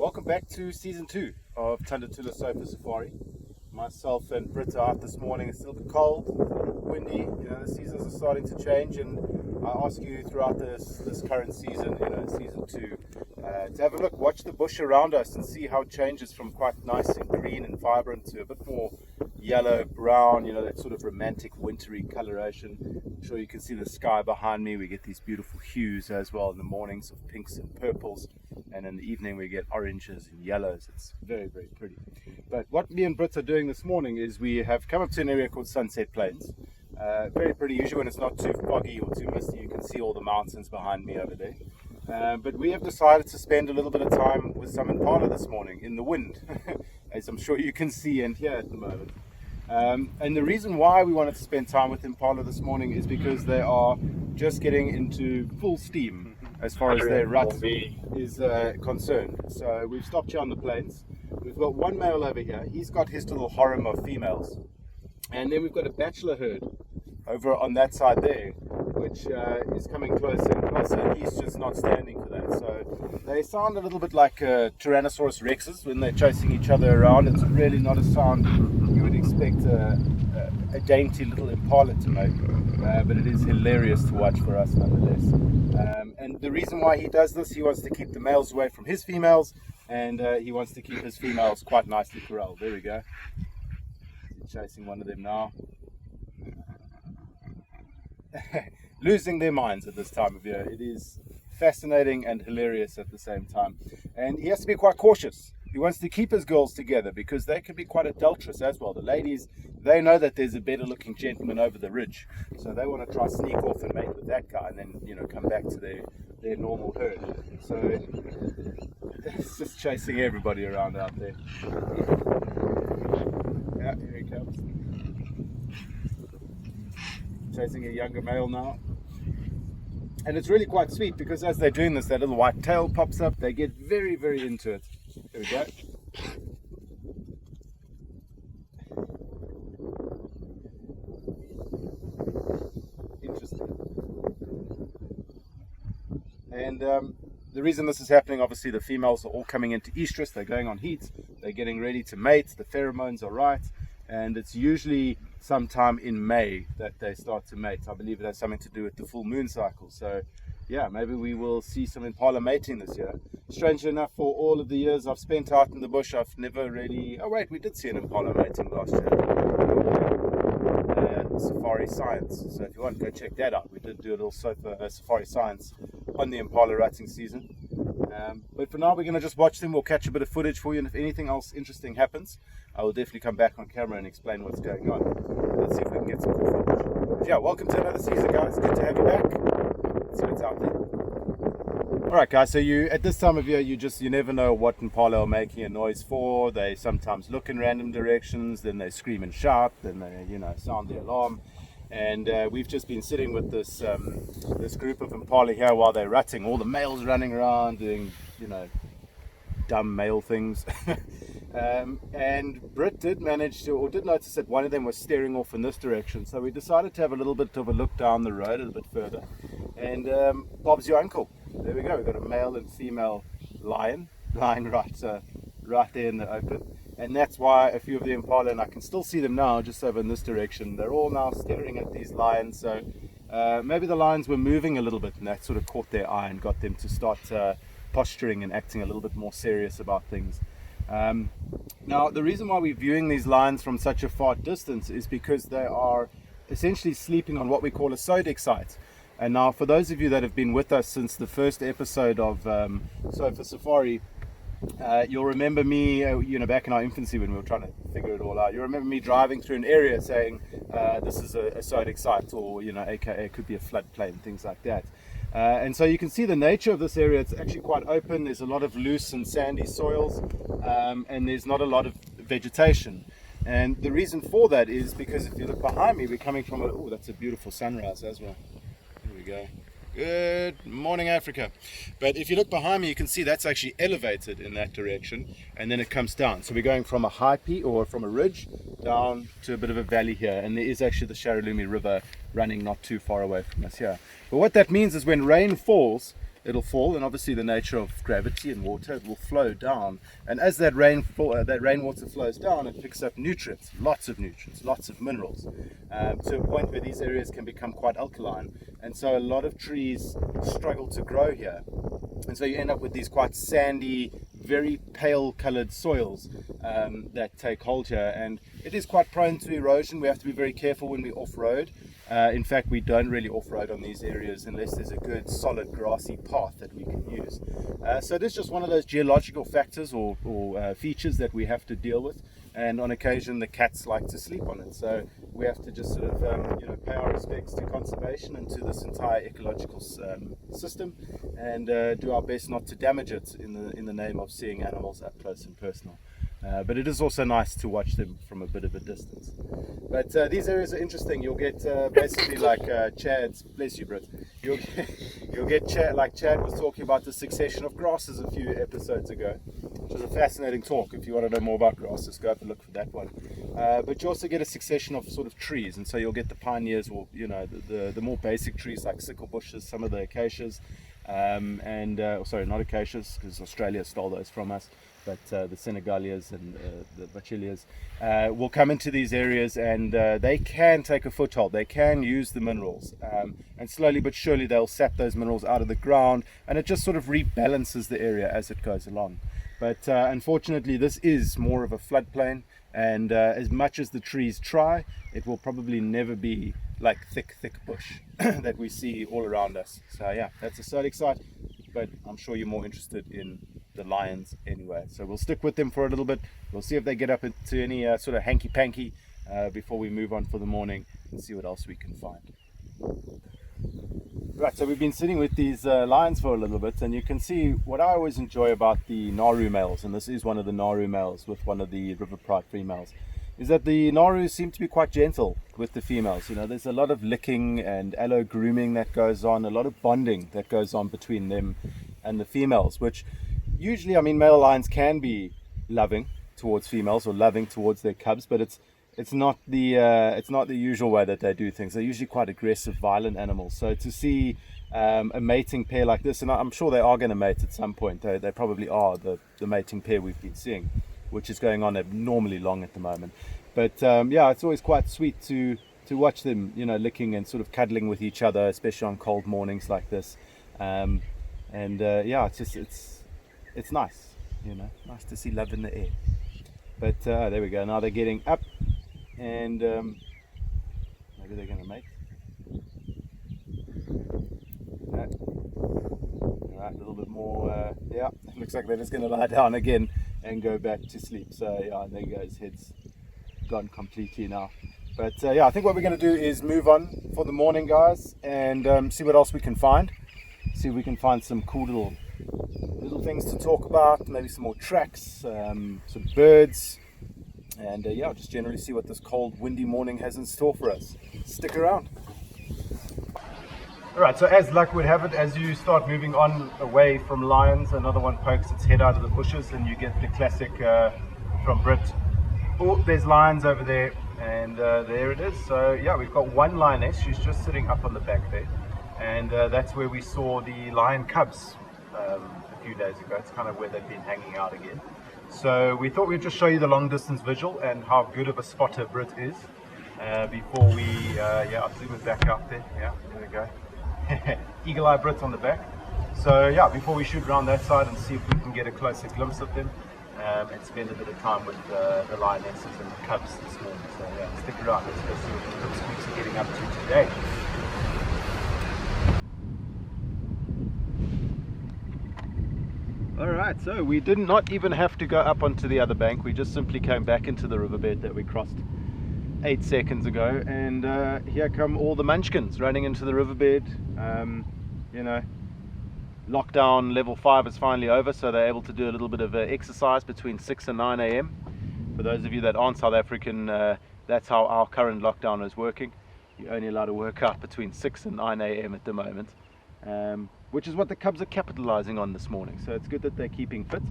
Welcome back to season 2 of Tula Sofa Safari. Myself and Britt are out this morning. It's still a bit cold, windy. The seasons are starting to change, and I ask you throughout this current season, season 2, to have a look, watch the bush around us and see how it changes from quite nice and green and vibrant to a bit more yellow, brown, that sort of romantic wintry coloration. I'm sure you can see the sky behind me. We get these beautiful hues as well in the mornings of pinks and purples, and in the evening we get oranges and yellows. It's very, very pretty. But what me and Britt are doing this morning is we have come up to an area called Sunset Plains. Very pretty. Usually when it's not too foggy or too misty, you can see all the mountains behind me over there. But we have decided to spend a little bit of time with some Impala this morning in the wind, as I'm sure you can see and hear at the moment. And the reason why we wanted to spend time with Impala this morning is because they are just getting into full steam as far as their rut is concerned. So we've stopped here on the plains. We've got one male over here. He's got his little harem of females. And then we've got a bachelor herd over on that side there, which is coming closer and closer, and he's just not standing for that. So they sound a little bit like Tyrannosaurus rexes when they're chasing each other around. It's really not a sound you would expect a dainty little Impala to make, but it is hilarious to watch for us nonetheless. And the reason why he does this, he wants to keep the males away from his females, and he wants to keep his females quite nicely corralled. There we go. He's chasing one of them now. Losing their minds at this time of year. It is fascinating and hilarious at the same time, and he has to be quite cautious. He wants to keep his girls together because they can be quite adulterous as well. The ladies, they know that there's a better looking gentleman over the ridge, so they want to try sneak off and mate with that guy, and then come back to their normal herd. So it's just chasing everybody around out there. Yeah, here he comes. Chasing a younger male now, and it's really quite sweet because as they're doing this, that little white tail pops up. They get very, very into it. There we go. Interesting. And the reason this is happening, obviously the females are all coming into estrus. They're going on heat. They're getting ready to mate. The pheromones are right. And it's usually sometime in May that they start to mate. I believe it has something to do with the full moon cycle. So yeah, maybe we will see some Impala mating this year. Strangely enough, for all of the years I've spent out in the bush, I've never really... Oh wait, we did see an Impala mating last year. Safari Science. So if you want, go check that out. We did do a little Safari Science on the Impala rutting season. But for now, we're going to just watch them. We'll catch a bit of footage for you, and if anything else interesting happens, I will definitely come back on camera and explain what's going on. Let's see if we can get some cool footage. But yeah, welcome to another season, guys. Good to have you back. Let's see what's out there. Alright guys, so at this time of year, you never know what Impala are making a noise for. They sometimes look in random directions, then they scream and shout, then they sound the alarm. And we've just been sitting with this group of Impala here while they're rutting. All the males running around doing dumb male things. And Britt did notice that one of them was staring off in this direction, so we decided to have a little bit of a look down the road a little bit further. And Bob's your uncle. There we go. We've got a male and female lion lying right there in the open, and that's why a few of the Impala, and I can still see them now just over in this direction, they're all now staring at these lions. So maybe the lions were moving a little bit, and that sort of caught their eye and got them to start posturing and acting a little bit more serious about things. Now, the reason why we're viewing these lions from such a far distance is because they are essentially sleeping on what we call a sodic site. And now, for those of you that have been with us since the first episode of Sofa Safari, you'll remember me, back in our infancy when we were trying to figure it all out. You remember me driving through an area saying this is a sodic site, or aka it could be a floodplain, things like that. And so you can see the nature of this area. It's actually quite open. There's a lot of loose and sandy soils, and there's not a lot of vegetation. And the reason for that is because if you look behind me, we're coming from that's a beautiful sunrise as well. Here we go. Good morning, Africa. But if you look behind me, you can see that's actually elevated in that direction, and then it comes down. So we're going from a high peak, or from a ridge, down to a bit of a valley here, and there is actually the Sharilumi River running not too far away from us here. But what that means is when rain falls, it'll fall, and obviously the nature of gravity and water, it will flow down. And as that rainwater flows down, it picks up nutrients, lots of minerals, to a point where these areas can become quite alkaline. And so a lot of trees struggle to grow here. And so you end up with these quite sandy, very pale colored soils that take hold here. And it is quite prone to erosion. We have to be very careful when we off-road. In fact, we don't really off-road on these areas unless there's a good solid grassy path that we can use. So it is just one of those geological factors or features that we have to deal with. And on occasion the cats like to sleep on it, so we have to just sort of pay our respects to conservation and to this entire ecological system, and do our best not to damage it in the name of seeing animals up close and personal. But it is also nice to watch them from a bit of a distance. But these areas are interesting. You'll get basically like Chad's, bless you Britt, you'll get Chad, like Chad was talking about the succession of grasses a few episodes ago, which was a fascinating talk. If you want to know more about grasses, go have a look for that one. But you also get a succession of sort of trees, and so you'll get the pioneers, or the more basic trees like sickle bushes, some of the acacias, sorry, not acacias, because Australia stole those from us, but the Senegalias and the Bachelias will come into these areas, and they can take a foothold. They can use the minerals, and slowly but surely they'll sap those minerals out of the ground, and it just sort of rebalances the area as it goes along. But unfortunately this is more of a floodplain, and as much as the trees try, it will probably never be like thick bush that we see all around us. So yeah, that's a Zodiac site, but I'm sure you're more interested in the lions anyway. So we'll stick with them for a little bit. We'll see if they get up into any sort of hanky-panky before we move on for the morning, and see what else we can find. Right, so we've been sitting with these lions for a little bit, and you can see what I always enjoy about the Naru males, and this is one of the Naru males with one of the River Pride females, is that the Narus seem to be quite gentle with the females. There's a lot of licking and allo grooming that goes on, a lot of bonding that goes on between them and the females, which usually, male lions can be loving towards females or loving towards their cubs, but it's not the usual way that they do things. They're usually quite aggressive, violent animals. So to see a mating pair like this, and I'm sure they are going to mate at some point. They probably are the mating pair we've been seeing, which is going on abnormally long at the moment. But it's always quite sweet to watch them, licking and sort of cuddling with each other, especially on cold mornings like this. It's nice, nice to see love in the air. But there we go. Now they're getting up, and maybe they're going to mate. All right, a little bit more. It looks like they're just going to lie down again and go back to sleep. So there you go. His head's gone completely now. But I think what we're going to do is move on for the morning, guys, and see what else we can find. See if we can find some cool little things to talk about, maybe some more tracks, some birds, and just generally see what this cold, windy morning has in store for us. Stick around. Alright, so as luck would have it, as you start moving on away from lions, another one pokes its head out of the bushes, and you get the classic from Brit, oh, there's lions over there, and there it is. So we've got one lioness. She's just sitting up on the back there, and that's where we saw the lion cubs a few days ago. It's kind of where they've been hanging out again. So we thought we'd just show you the long distance visual and how good of a spotter Brit is before we I'll zoom it back out there. There we go. Eagle eye Brit on the back. So before we shoot around that side and see if we can get a closer glimpse of them, and spend a bit of time with the lionesses and the cubs this morning. So stick around. Let's go see what the squeaks are getting up to today. Alright, so we did not even have to go up onto the other bank. We just simply came back into the riverbed that we crossed 8 seconds ago, and here come all the munchkins running into the riverbed. Lockdown level 5 is finally over, so they're able to do a little bit of exercise between 6 and 9 a.m. For those of you that aren't South African, that's how our current lockdown is working. You're only allowed to work out between 6 and 9 a.m. at the moment, which is what the cubs are capitalizing on this morning. So it's good that they're keeping fit.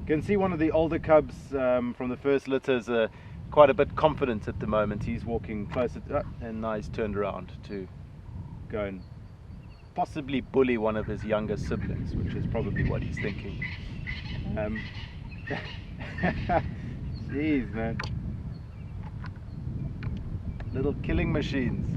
You can see one of the older cubs from the first litter is quite a bit confident at the moment. He's walking closer to, and now he's turned around to go and possibly bully one of his younger siblings, which is probably what he's thinking. Jeez, man. Little killing machines.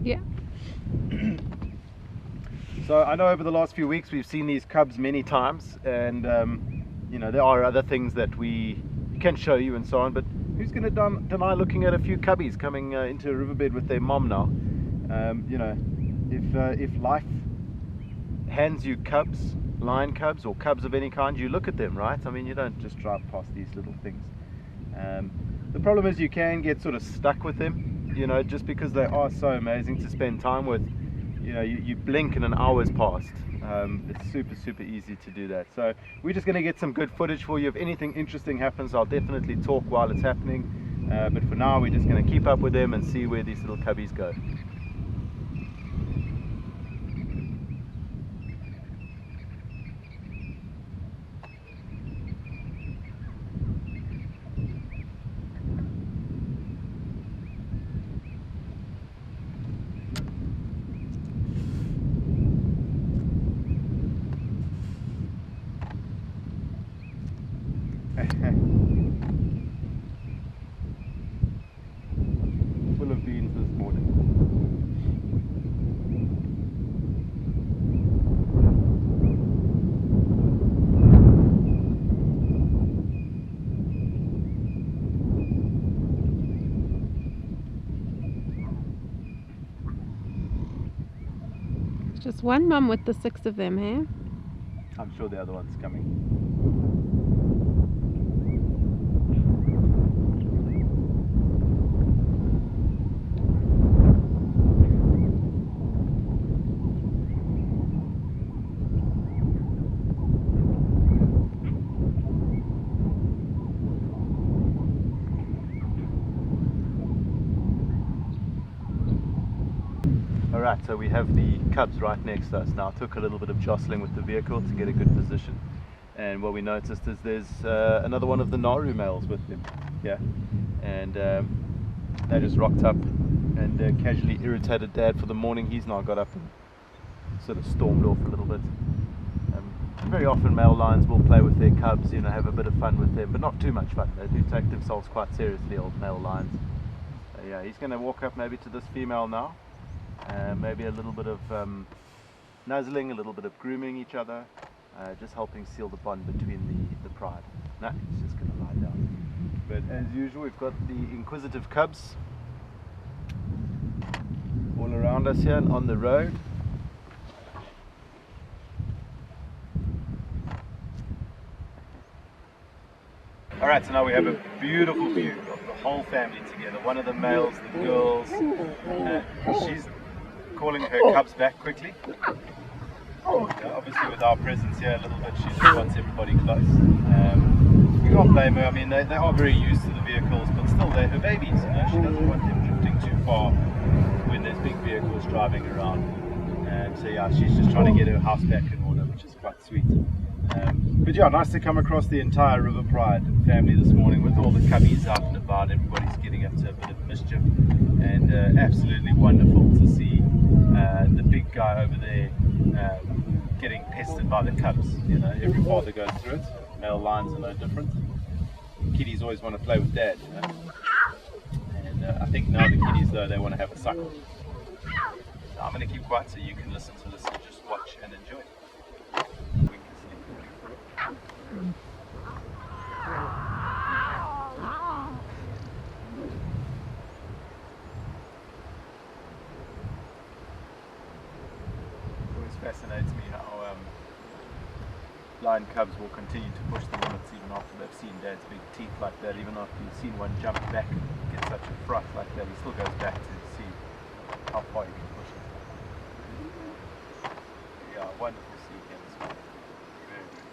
Yeah. So I know over the last few weeks we've seen these cubs many times, and you know, there are other things that we can show you and so on, but who's going to deny looking at a few cubbies coming into a riverbed with their mom now? You know, if life hands you cubs, lion cubs or cubs of any kind, you look at them, right? I mean, you don't just drive past these little things. The problem is you can get sort of stuck with them, you know, just because they are so amazing to spend time with. You know, you blink and an hour's passed. It's super easy to do that. So we're just going to get some good footage for you. If anything interesting happens, I'll definitely talk while it's happening. But for now, we're just going to keep up with them and see where these little cubbies go. Full of beans this morning. It's just one mum with the 6 of them, hey? I'm sure the other one's coming. Alright, so we have the cubs right next to us now. It took a little bit of jostling with the vehicle to get a good position. And what we noticed is there's another one of the Naru males with them. Yeah. And they just rocked up and casually irritated Dad for the morning. He's now got up and sort of stormed off a little bit. Very often male lions will play with their cubs, you know, have a bit of fun with them, but not too much fun. They do take themselves quite seriously, old male lions. So yeah, he's going to walk up maybe to this female now. Maybe a little bit of nuzzling, a little bit of grooming each other, just helping seal the bond between the pride. No, he's just going to lie down. But as usual, we've got the inquisitive cubs all around us here and on the road. Alright, so now we have a beautiful view of the whole family together. One of the males, the girls, she's calling her cubs back quickly. Obviously with our presence here a little bit, she just wants everybody close. You can't blame her. I mean, they are very used to the vehicles, but still they're her babies, you know. She doesn't want them drifting too far when there's big vehicles driving around. So yeah, she's just trying to get her house back in order, which is quite sweet. But yeah, nice to come across the entire River Pride family this morning with all the cubbies out and about. Everybody's getting up to a bit of mischief, and absolutely wonderful to see the big guy over there getting pestered by the cubs. You know, every father goes through it. Male lions are no different. Kiddies always want to play with Dad, you know. And I think now the kiddies, though, they want to have a suckle. So I'm going to keep quiet so you can listen to this and just watch and enjoy. Fascinates me how lion cubs will continue to push the limits even after they've seen Dad's big teeth like that. Even after you've seen one jump back and get such a fright like that, he still goes back to see how far you can push it. wonderful to see here this morning. Very, very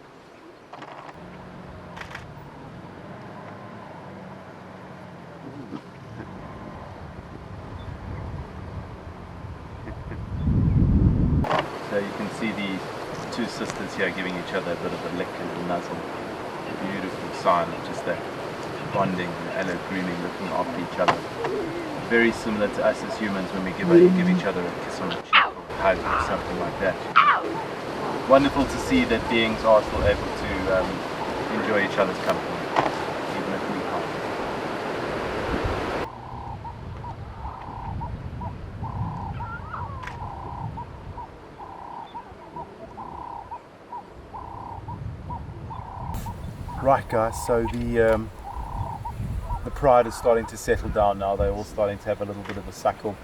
So you can see the two sisters here giving each other a bit of a lick and a nuzzle. A beautiful sign of just that bonding and hello grooming, looking after each other. Very similar to us as humans when we give each other a kiss on the cheek or a hug or something like that. Wonderful to see that beings are still able to enjoy each other's company, even if we can't. Right guys, so the pride is starting to settle down now. They're all starting to have a little bit of a suckle.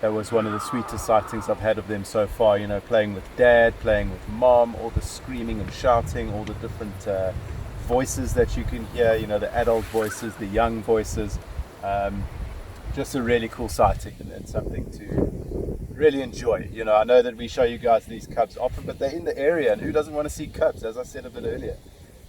That was one of the sweetest sightings I've had of them so far, you know, playing with dad, playing with mom, all the screaming and shouting, all the different voices that you can hear, you know, the adult voices, the young voices. Just a really cool sighting and something to really enjoy. You know, I know that we show you guys these cubs often, but they're in the area, and who doesn't want to see cubs, as I said a bit earlier.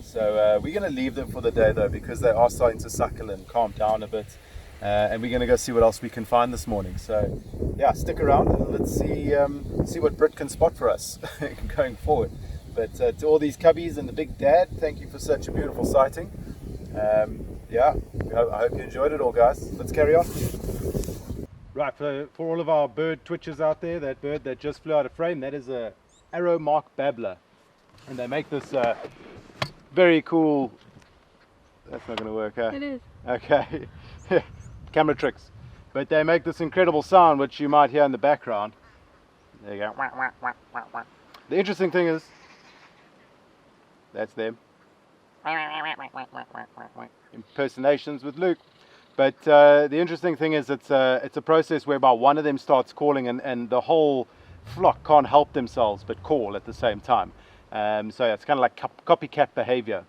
So we're going to leave them for the day though, because they are starting to suckle and calm down a bit, and we're going to go see what else we can find this morning. So yeah, stick around and let's see what Brit can spot for us going forward. But to all these cubbies and the big dad, thank you for such a beautiful sighting. Yeah, I hope you enjoyed it all, guys. Let's carry on. Right, for all of our bird twitchers out there, that bird that just flew out of frame, that is a arrow mark babbler, and they make this very cool. That's not going to work, huh? It is. Okay. Camera tricks. But they make this incredible sound, which you might hear in the background. There you go. The interesting thing is, that's them. Impersonations with Luke. But the interesting thing is, it's a process whereby one of them starts calling, and the whole flock can't help themselves but call at the same time. So yeah, it's kind of like copycat behavior.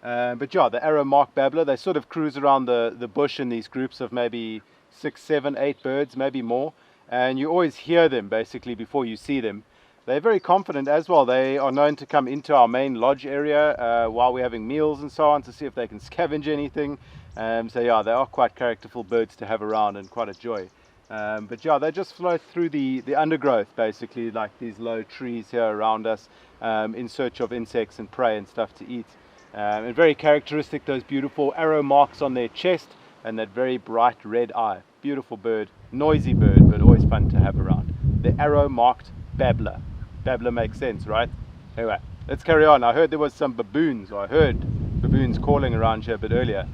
But yeah, the arrow mark babbler, they sort of cruise around the bush in these groups of maybe 6, 7, 8 birds, maybe more. And you always hear them basically before you see them. They're very confident as well. They are known to come into our main lodge area while we're having meals and so on, to see if they can scavenge anything. So yeah, they are quite characterful birds to have around and quite a joy. But yeah, they just float through the undergrowth, basically, like these low trees here around us, in search of insects and prey and stuff to eat. And very characteristic, those beautiful arrow marks on their chest and that very bright red eye. Beautiful bird, noisy bird, but always fun to have around. The arrow marked babbler. Babbler makes sense, right? Anyway, let's carry on. I heard there was some baboons, or I heard baboons calling around here a bit earlier.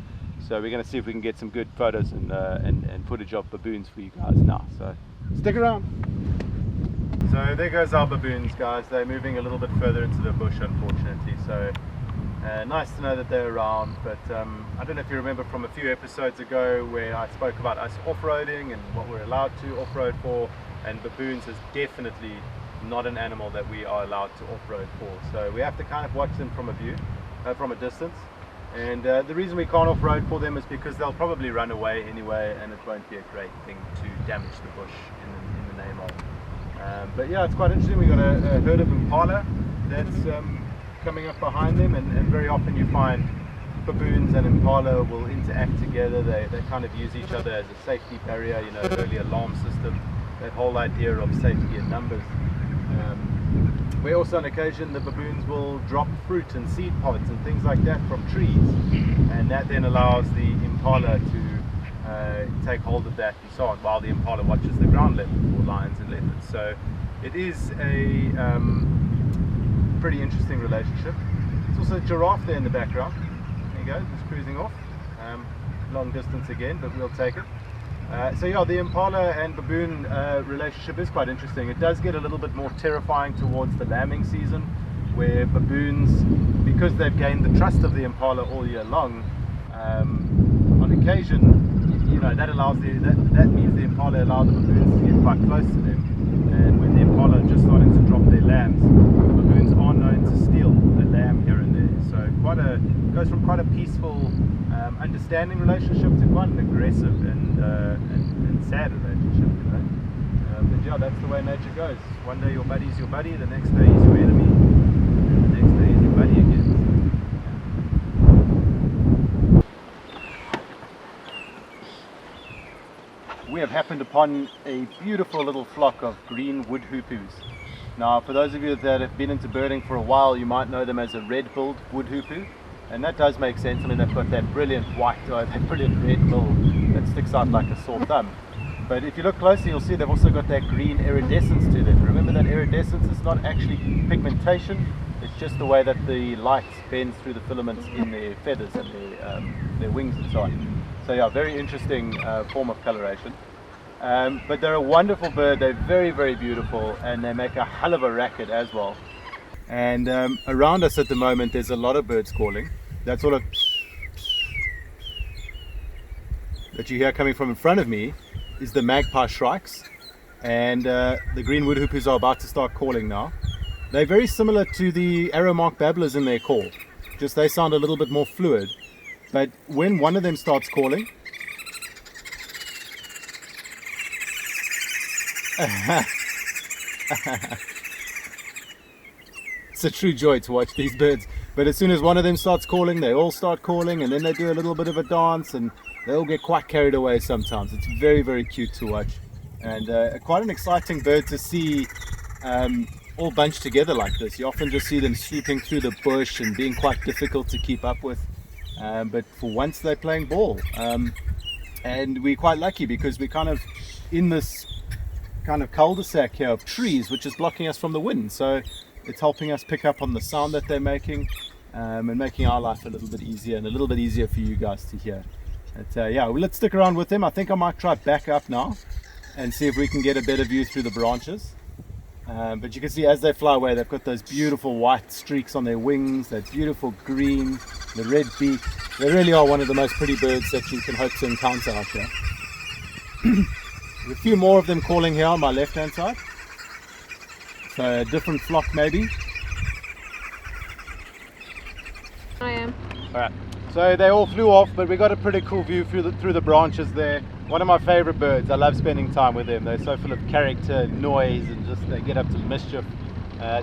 So we're going to see if we can get some good photos and footage of baboons for you guys now. So stick around. So there goes our baboons, guys. They're moving a little bit further into the bush, unfortunately. So nice to know that they're around. But I don't know if you remember from a few episodes ago where I spoke about us off-roading and what we're allowed to off-road for. And baboons is definitely not an animal that we are allowed to off-road for. So we have to kind of watch them from a view, from a distance. And the reason we can't off-road for them is because they'll probably run away anyway, and it won't be a great thing to damage the bush in the name of. But yeah, it's quite interesting. We've got a herd of Impala that's coming up behind them, and very often you find baboons and Impala will interact together. They kind of use each other as a safety barrier, you know, early alarm system, that whole idea of safety in numbers. Where also on occasion the baboons will drop fruit and seed pods and things like that from trees, and that then allows the Impala to take hold of that and so on, while the Impala watches the ground level for lions and leopards. So it is a pretty interesting relationship. There's also a giraffe there in the background. There you go, just cruising off. Long distance again, but we'll take it. So yeah, the Impala and baboon relationship is quite interesting. It does get a little bit more terrifying towards the lambing season, where baboons, because they've gained the trust of the Impala all year long, on occasion, you know, that means the Impala allow the baboons to get quite close to them. And when the Impala are just starting to drop their lambs, baboons are known to steal a lamb here and there. So goes from quite a peaceful, understanding relationship to quite an aggressive and sad relationship, you know. But yeah, that's the way nature goes. One day your buddy's your buddy, the next day he's your enemy, and the next day he's your buddy again. We have happened upon a beautiful little flock of green wood hoopoes. Now, for those of you that have been into birding for a while, you might know them as a red-billed wood hoopoo, and that does make sense. I mean, they've got that brilliant white, that brilliant red bill that sticks out like a sore thumb. But if you look closely, you'll see they've also got that green iridescence to them. Remember that iridescence is not actually pigmentation, it's just the way that the light bends through the filaments in their feathers and their wings and so on. So yeah, very interesting form of coloration. But they're a wonderful bird, they're very, very beautiful, and they make a hell of a racket as well. And around us at the moment there's a lot of birds calling. That sort of that you hear coming from in front of me is the magpie shrikes, and the green wood hoopoes are about to start calling now. They're very similar to the arrow mark babblers in their call, just they sound a little bit more fluid. But when one of them starts calling, it's a true joy to watch these birds. But as soon as one of them starts calling, they all start calling, and then they do a little bit of a dance, and they all get quite carried away sometimes. It's very, very cute to watch, and quite an exciting bird to see all bunched together like this. You often just see them swooping through the bush and being quite difficult to keep up with, but for once they're playing ball, and we're quite lucky because we're kind of in this kind of cul-de-sac here of trees which is blocking us from the wind, so it's helping us pick up on the sound that they're making, and making our life a little bit easier and a little bit easier for you guys to hear. But yeah, well, let's stick around with them. I think I might try back up now and see if we can get a better view through the branches. But you can see as they fly away, they've got those beautiful white streaks on their wings, that beautiful green, the red beak. They really are one of the most pretty birds that you can hope to encounter out here. There's a few more of them calling here on my left hand side. So a different flock maybe. I am. Alright, so they all flew off, but we got a pretty cool view through the branches there. One of my favorite birds. I love spending time with them. They're so full of character, noise, and just they get up to mischief.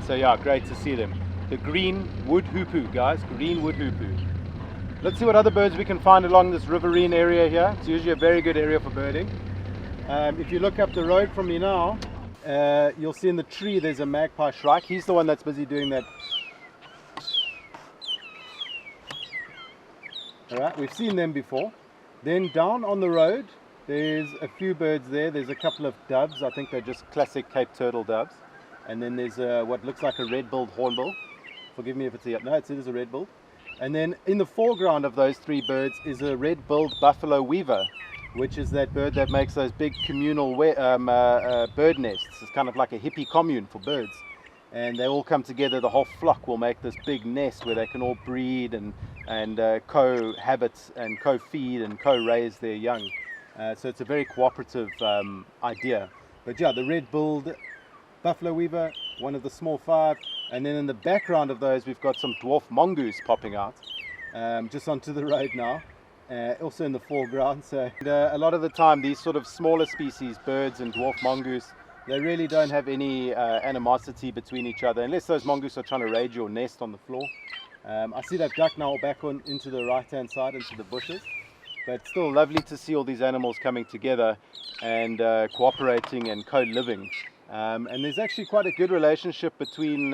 So yeah, great to see them. The green wood hoopoo, guys, green wood hoopoo. Let's see what other birds we can find along this riverine area here. It's usually a very good area for birding. If you look up the road from me now, you'll see in the tree there's a magpie shrike. He's the one that's busy doing that. Alright, we've seen them before. Then down on the road there's a few birds there. There's a couple of doves. I think they're just classic Cape turtle doves. And then there's what looks like a red-billed hornbill. Forgive me if it's a... no, it is a red-billed. And then in the foreground of those three birds is a red-billed buffalo weaver, which is that bird that makes those big communal bird nests. It's kind of like a hippie commune for birds. And they all come together, the whole flock will make this big nest where they can all breed and cohabit and co-feed and co-raise their young. So it's a very cooperative idea. But yeah, the red-billed buffalo weaver, one of the small five, and then in the background of those we've got some dwarf mongoose popping out just onto the road now. Also in the foreground. So a lot of the time these sort of smaller species, birds and dwarf mongoose, they really don't have any animosity between each other unless those mongoose are trying to raid your nest on the floor. I see that duck now back on into the right hand side into the bushes, but still lovely to see all these animals coming together and cooperating and co-living. And there's actually quite a good relationship between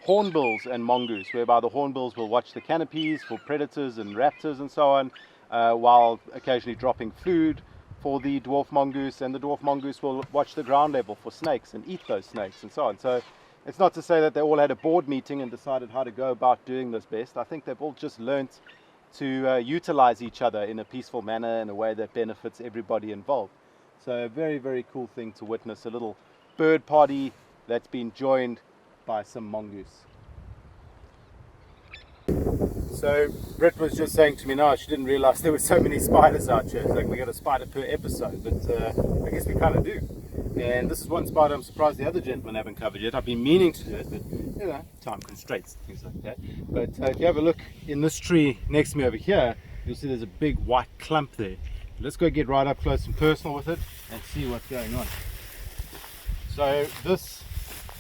hornbills and mongoose, whereby the hornbills will watch the canopies for predators and raptors and so on, while occasionally dropping food for the dwarf mongoose, and the dwarf mongoose will watch the ground level for snakes and eat those snakes and so on. So it's not to say that they all had a board meeting and decided how to go about doing this best. I think they've all just learnt to utilize each other in a peaceful manner in a way that benefits everybody involved. So a very, very cool thing to witness, a little bird party that's been joined by some mongoose. So Britt was just saying to me now she didn't realize there were so many spiders out here. It's like we got a spider per episode, but I guess we kind of do. And this is one spider I'm surprised the other gentlemen haven't covered yet. I've been meaning to do it, but you know, time constraints, things like that. But if you have a look in this tree next to me over here, you'll see there's a big white clump there. Let's go get right up close and personal with it and see what's going on. So this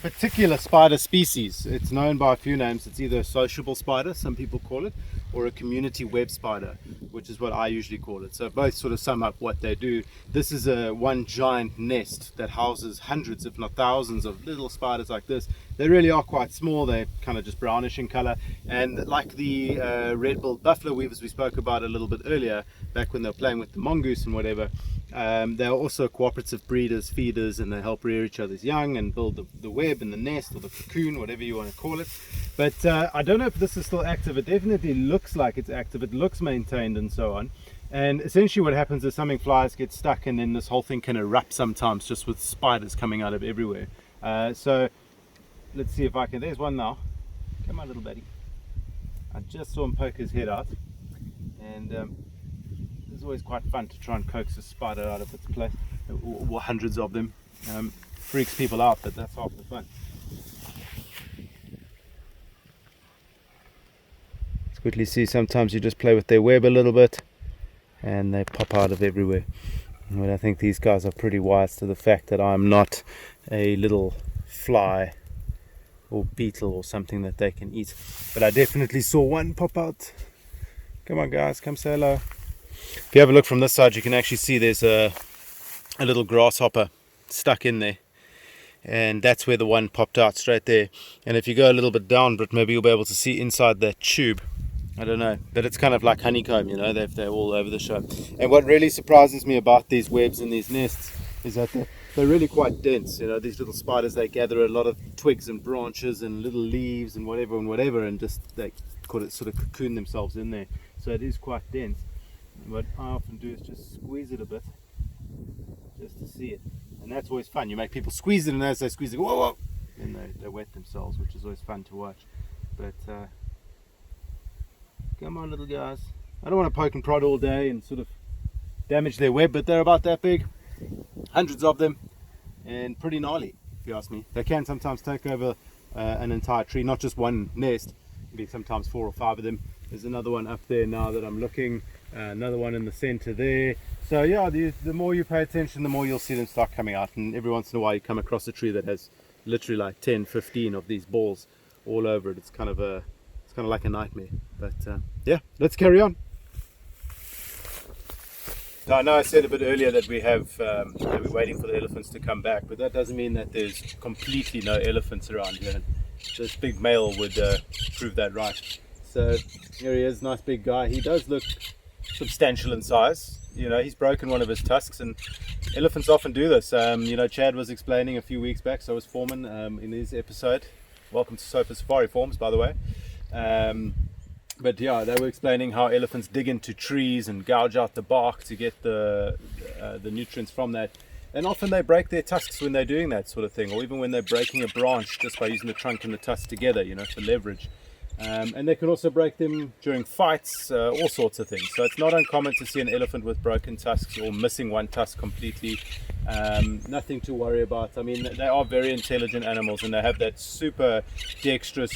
particular spider species, it's known by a few names. It's either a sociable spider, some people call it, or a community web spider, which is what I usually call it. So both sort of sum up what they do. This is one giant nest that houses hundreds, if not thousands, of little spiders like this. They really are quite small. They're kind of just brownish in color, and like the red-billed buffalo weavers we spoke about a little bit earlier, back when they were playing with the mongoose and whatever, they are also cooperative breeders, feeders, and they help rear each other's young and build the web and the nest or the cocoon, whatever you want to call it. But I don't know if this is still active. It definitely looks like it's active. It looks maintained and so on. And essentially what happens is something flies, gets stuck, and then this whole thing can erupt sometimes just with spiders coming out of everywhere. So let's see if I can. There's one now. Come on, little buddy. I just saw him poke his head out. And it's always quite fun to try and coax a spider out of its place, or hundreds of them. Freaks people out, but that's half the fun. Let's quickly see, sometimes you just play with their web a little bit and they pop out of everywhere. But I think these guys are pretty wise to the fact that I'm not a little fly or beetle or something that they can eat. But I definitely saw one pop out. Come on guys, come say hello. If you have a look from this side, you can actually see there's a little grasshopper stuck in there, and that's where the one popped out straight there. And if you go a little bit down, but maybe you'll be able to see inside that tube. I don't know, but it's kind of like honeycomb, you know, they're all over the show. And what really surprises me about these webs and these nests is that they're really quite dense. You know, these little spiders, they gather a lot of twigs and branches and little leaves and whatever, and just they sort of cocoon themselves in there. So it is quite dense. What I often do is just squeeze it a bit, just to see it, and that's always fun. You make people squeeze it, and as they squeeze it, whoa, whoa, and they wet themselves, which is always fun to watch. But come on, little guys. I don't want to poke and prod all day and sort of damage their web, but they're about that big, hundreds of them, and pretty gnarly, if you ask me. They can sometimes take over an entire tree, not just one nest. It'll be sometimes 4 or 5 of them. There's another one up there now that I'm looking. Another one in the center there. So yeah, the more you pay attention, the more you'll see them start coming out, and every once in a while you come across a tree that has literally like 10, 15 of these balls all over it. It's kind of like a nightmare. But yeah, let's carry on. Now, I know I said a bit earlier that that we're waiting for the elephants to come back, but that doesn't mean that there's completely no elephants around here. This big male would prove that right. So here he is, nice big guy. He does look substantial in size. You know, he's broken one of his tusks, and elephants often do this. You know, Chad was explaining a few weeks back, so was Foreman in his episode. Welcome to Sofa Safari Forms, by the way. But yeah, they were explaining how elephants dig into trees and gouge out the bark to get the nutrients from that. And often they break their tusks when they're doing that sort of thing, or even when they're breaking a branch just by using the trunk and the tusk together, you know, for leverage. And they can also break them during fights, all sorts of things. So it's not uncommon to see an elephant with broken tusks or missing one tusk completely. Nothing to worry about. I mean, they are very intelligent animals, and they have that super dexterous,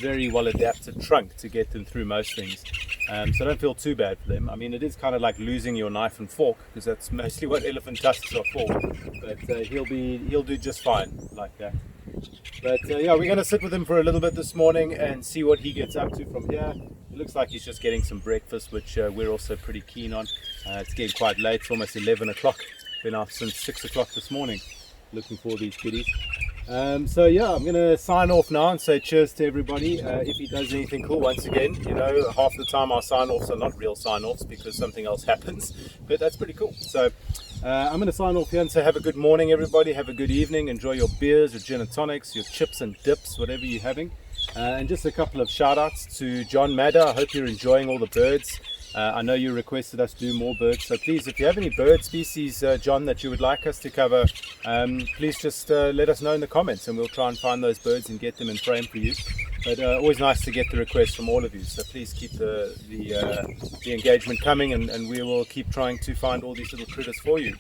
very well adapted trunk to get them through most things. So don't feel too bad for them. I mean, it is kind of like losing your knife and fork, because that's mostly what elephant tusks are for. But he'll do just fine like that. But yeah, we're going to sit with him for a little bit this morning and see what he gets up to from here. It looks like he's just getting some breakfast, which we're also pretty keen on. It's getting quite late. It's almost 11 o'clock. Been out since 6 o'clock this morning looking for these kiddies. So yeah, I'm going to sign off now and say cheers to everybody. If he does anything cool, once again, you know, half the time our sign-offs are not real sign-offs because something else happens, but that's pretty cool. So I'm going to sign off here and say have a good morning, everybody. Have a good evening. Enjoy your beers, your gin and tonics, your chips and dips, whatever you're having. And just a couple of shout-outs to John Madder. I hope you're enjoying all the birds. I know you requested us do more birds, so please, if you have any bird species, John, that you would like us to cover, please just let us know in the comments, and we'll try and find those birds and get them in frame for you. But always nice to get the requests from all of you, so please keep the engagement coming, and we will keep trying to find all these little critters for you.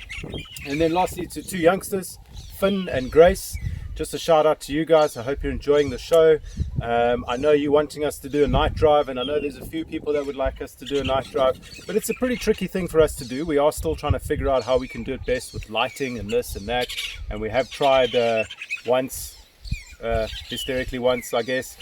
And then lastly, to 2 youngsters, Finn and Grace. Just a shout out to you guys. I hope you're enjoying the show. I know you're wanting us to do a night drive, and I know there's a few people that would like us to do a night drive, but it's a pretty tricky thing for us to do. We are still trying to figure out how we can do it best with lighting and this and that, and we have tried once, hysterically once, I guess.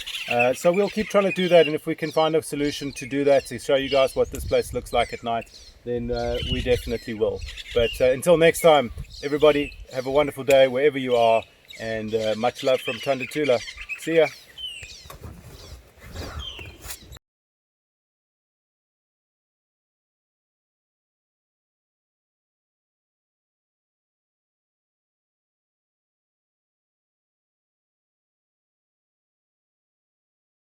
So we'll keep trying to do that, and if we can find a solution to do that, to show you guys what this place looks like at night, then we definitely will. But until next time, everybody have a wonderful day wherever you are, and much love from Tunda Tula. See ya.